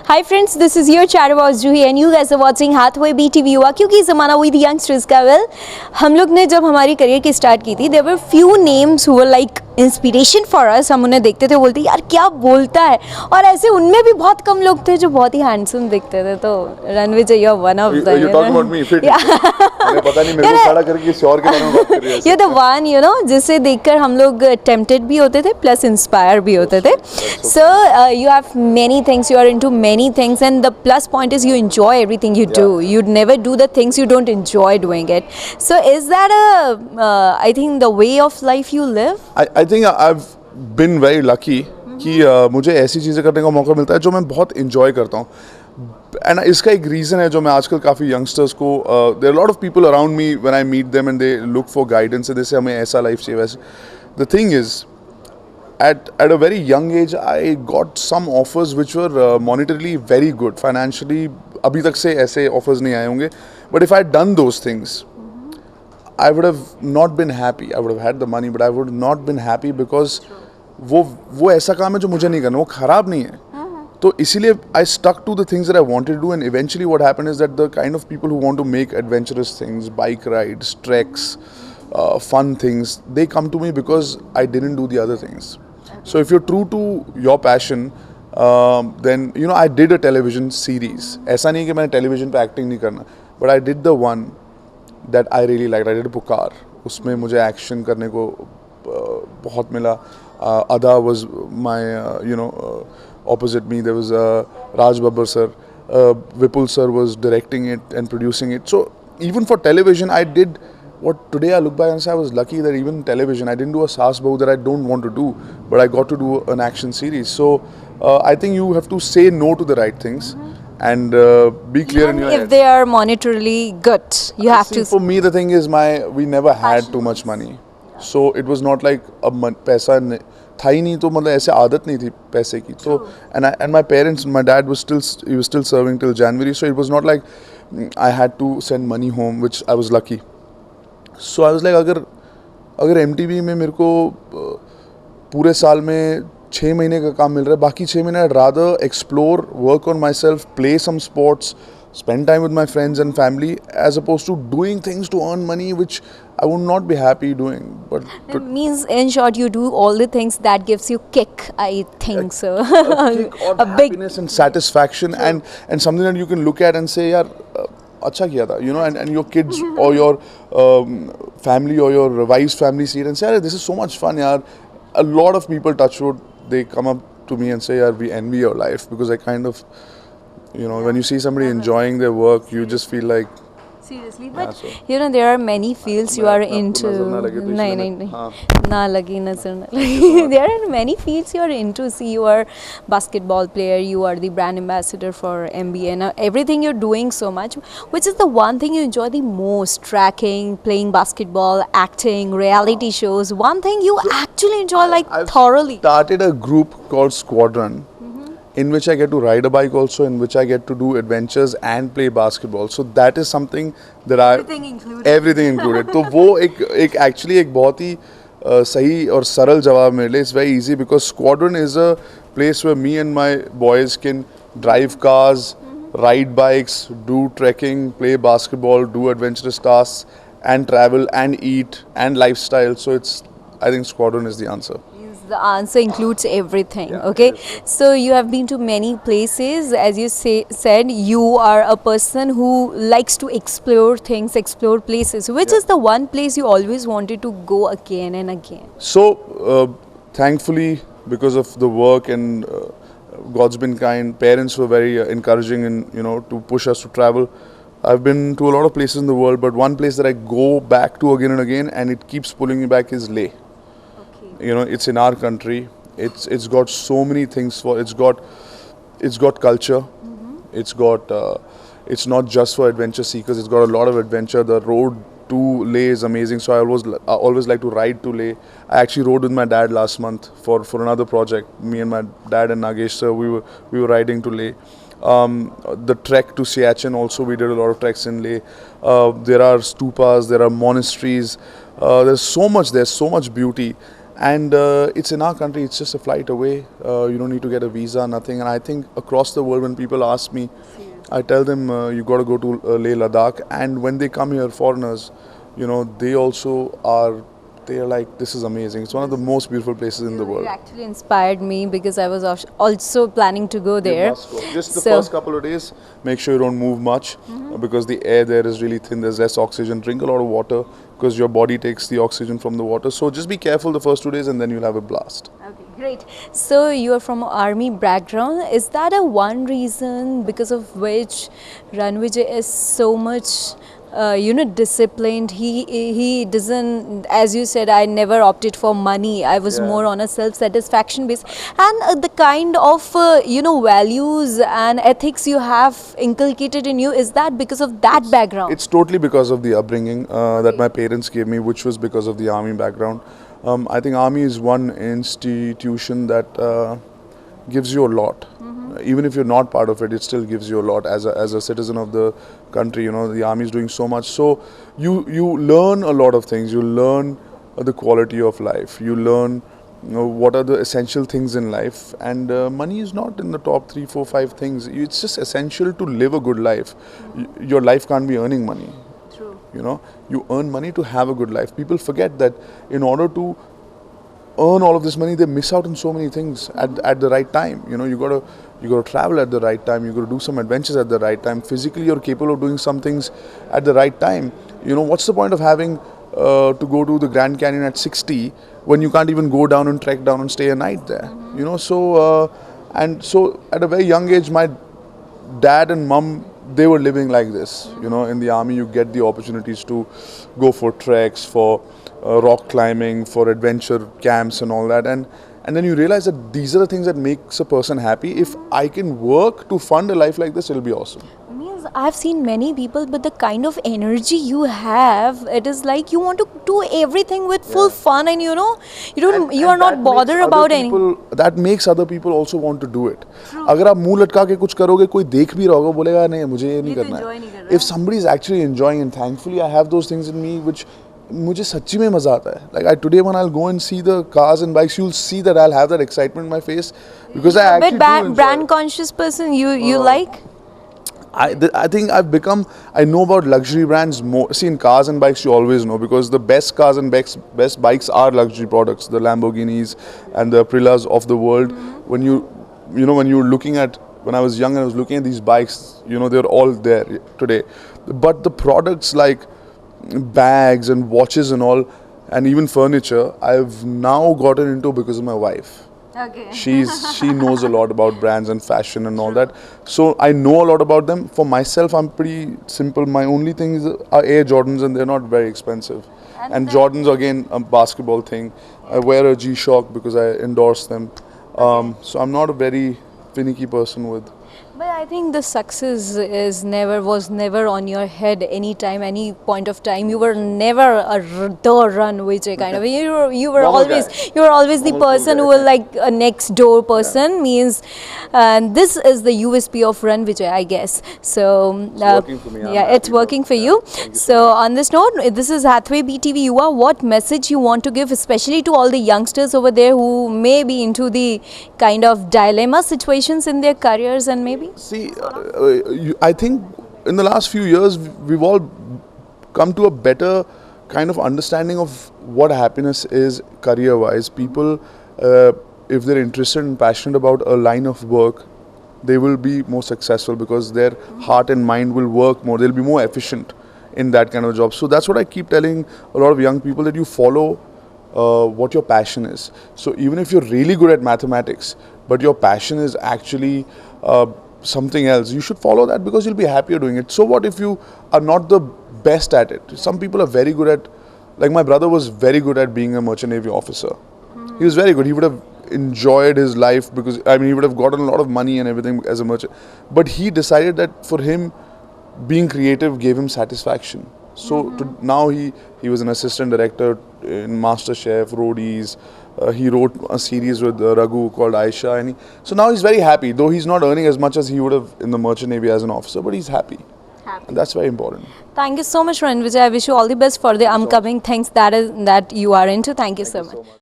Hi friends, this is your Charabaz Juhi and you guys are watching Hathway BTV हुआ क्योंकि ज़माना with youngsters का well हम लोग ने जब हमारी करियर की स्टार्ट की थी there were few names who were like inspiration for us. हम उन्हें देखते थे, बोलते यार क्या बोलता है, और ऐसे उनमें भी बहुत कम लोग थे जो बहुत ही हैंडसम दिखते थे. तो Ranveer ji, you are one of them. You talk about me, fit. मुझे पता नहीं मेरे को खड़ा करके किसी और के बारे में बात कर रही है. You're the one, you know, जिसे देखकर हम लोग टेम्प्टेड भी होते थे प्लस इंस्पायर भी होते थे. So you have many things, you are into many things, and the plus point is you enjoy everything you do. You'd never do the things you don't enjoy doing it. So is that I think the way of life you live? I think I've been very lucky कि मुझे ऐसी चीज़ें करने का मौका मिलता है जो मैं बहुत enjoy करता हूँ. एंड इसका एक रीज़न है जो मैं आजकल काफ़ी यंगस्टर्स को there are lot of people around me when I meet them and they look for guidance. जैसे हमें ऐसा लाइफ चाहिए वैसे. The thing is at a very young age I got some offers which were monetarily very good. Financially अभी तक से ऐसे offers नहीं आए होंगे, but if I had done those things I would have not been happy. I would have had the money but I would have not been happy because वो ऐसा काम है जो मुझे नहीं करना, वो ख़राब नहीं है. तो इसीलिए I stuck to the things that I wanted to do, and eventually what happened is that the kind of people who want to make adventurous things, bike rides, treks, fun things, they come to me because I didn't do the other things. So if you're true to your passion, then you know I did a television series. ऐसा नहीं कि मैंने television पे acting नहीं करना, but I did the one that I really liked. I did पुकार. उसमें मुझे action करने को बहुत मिला. Ada was my opposite me. There was Raj Babbar sir. Vipul sir was directing it and producing it. So even for television, I did what today I look back and say I was lucky that even television, I didn't do a Saas Bahu that I don't want to do, but I got to do an action series. So I think you have to say no to the right things and be clear in your head. If they are monetarily good, you have to. For me, the thing is, we never had too much money, so it was not like पैसा था ही नहीं, तो मतलब ऐसे आदत नहीं थी पैसे की. तो and my parents, my dad was still serving till January, so it was not like I had to send money home, which I was lucky. So I was like, अगर MTV में मेरे को पूरे साल में 6 महीने का काम मिल रहा है, बाकी 6 महीने I'd rather explore, work on myself, play some sports, spend time with my friends and family, as opposed to doing things to earn money which I would not be happy doing. But it means, in short, you do all the things that gives you kick, I think so. a kick or happiness and satisfaction, and something that you can look at and say, yaar, अच्छा किया था, you know, and your kids or your family or your wife's family see it and say, this is so much fun, yaar. A lot of people, touch wood, they come up to me and say, yaar, we envy your life, because I kind of, you know, when you see somebody enjoying their work, you just feel like. Seriously, but you know there are many fields you are into. There are many fields you are into. See, you are basketball player, you are the brand ambassador for MBA. Now everything you're doing so much. Which is the one thing you enjoy the most? Tracking, playing basketball, acting, reality shows. One thing you actually enjoy thoroughly. I started a group called Squadron, in which I get to ride a bike also, in which I get to do adventures and play basketball. So that is something that everything included. तो वो एक actually एक बहुत ही सही और सरल जवाब मेरे लिए. It's very easy because Squadron is a place where me and my boys can drive cars, ride bikes, do trekking, play basketball, do adventurous tasks, and travel and eat and lifestyle. So I think Squadron is the answer. The answer includes everything. Okay, so you have been to many places. As you said, you are a person who likes to explore things, explore places. Which is the one place you always wanted to go again and again? So thankfully, because of the work and God's been kind, parents were very encouraging and to push us to travel. I've been to a lot of places in the world, but one place that I go back to again and again, and it keeps pulling me back, is Leh. You know, it's in our country. It's got so many things for. It's got culture. It's got. It's not just for adventure seekers. It's got a lot of adventure. The road to Leh is amazing. So I always like to ride to Leh. I actually rode with my dad last month for another project. Me and my dad and Nagesh sir, we were riding to Leh. The trek to Siachen also, we did a lot of treks in Leh. There are stupas. There are monasteries. There's so much. There's so much beauty. and it's in our country. It's just a flight away. You don't need to get a visa, nothing. And I think across the world, when people ask me, I tell them you got to go to Leh Ladakh. And when they come here, foreigners, you know, they also are. They are like, this is amazing. It's one of the most beautiful places in the world. You actually inspired me because I was also planning to go You there. must go. Just the So- first couple of days, make sure you don't move much because the air there is really thin. There's less oxygen. Drink a lot of water because your body takes the oxygen from the water. So just be careful the first 2 days and then you'll have a blast. Okay, great. So you are from army background. Is that a one reason because of which Ranvijay is so much, disciplined? He doesn't, as you said, I never opted for money. I was Yeah. more on a self-satisfaction base, and the kind of values and ethics you have inculcated in you, is that because of that background? It's totally because of the upbringing that my parents gave me, which was because of the army background. I think army is one institution that gives you a lot. Even if you're not part of it, it still gives you a lot as a citizen of the country. You know, the army is doing so much. So you learn a lot of things. You learn the quality of life. You learn what are the essential things in life. And money is not in the top 3, 4, 5 things. It's just essential to live a good life. Your life can't be earning money. True. You know, you earn money to have a good life. People forget that in order to earn all of this money, they miss out on so many things at the right time. You know, you gotta travel at the right time. You gotta do some adventures at the right time. Physically, you're capable of doing some things at the right time. You know, what's the point of having to go to the Grand Canyon at 60 when you can't even go down and trek down and stay a night there? You know, so at a very young age, my dad and mum, they were living like this. You know, in the army you get the opportunities to go for treks, for rock climbing, for adventure camps and all that, and then you realize that these are the things that makes a person happy. If I can work to fund a life like this, it'll be awesome. Means I've seen many people, but the kind of energy you have, it is like you want to do everything with full fun, and you are not bothered about anything. That makes other people also want to do it. अगर आप मुंह लटका के कुछ करोगे, कोई देख भी रहा होगा, बोलेगा नहीं मुझे ये नहीं करना है. If somebody is actually enjoying, and thankfully I have those things in me which मुझे सच्ची में मजा आता है. Like today when I'll go and see the cars and bikes, you'll see that I'll have that excitement in my face because I actually But do enjoy brand it. conscious person, you like? I think I've become, I know about luxury brands more. See, in cars and bikes, you always know because the best cars and best bikes are luxury products. The Lamborghinis and the Aprilas of the world. When when you're looking at, when I was young and I was looking at these bikes, they're all there today. But the products like bags and watches and all, and even furniture, I've now gotten into because of my wife. Okay. She knows a lot about brands and fashion and all that. So I know a lot about them. For myself, I'm pretty simple. My only thing is are Air Jordans, and they're not very expensive. And Jordans, again, a basketball thing. I wear a G-Shock because I endorse them. So I'm not a very finicky person with. But I think the success was never on your head any point of time. You were never the Ranvijay kind of. You were always the person who was like a next door person. Means this is the USP of Ranvijay, I guess. So working for me. I'm yeah, it's happy working about for that. you. Thank you So on this note, this is Hathway BTV Yuva. What message you want to give, especially to all the youngsters over there who may be into the kind of dilemma situations in their careers and maybe. See, I think in the last few years, we've all come to a better kind of understanding of what happiness is career-wise. People, if they're interested and passionate about a line of work, they will be more successful because their heart and mind will work more. They'll be more efficient in that kind of job. So that's what I keep telling a lot of young people, that you follow what your passion is. So even if you're really good at mathematics, but your passion is actually something else, you should follow that because you'll be happier doing it. So what if you are not the best at it? Some people are very good at, like my brother was very good at being a merchant navy officer. He was very good. He would have enjoyed his life because he would have gotten a lot of money and everything as a merchant. But he decided that for him, being creative gave him satisfaction. So now he was an assistant director in MasterChef, Roadies. He wrote a series with Raghu called Aisha, and so now he's very happy. Though he's not earning as much as he would have in the merchant navy as an officer, but he's happy. And that's very important. Thank you so much, Ranvijay. I wish you all the best for the upcoming things that you are into. Thank you so much.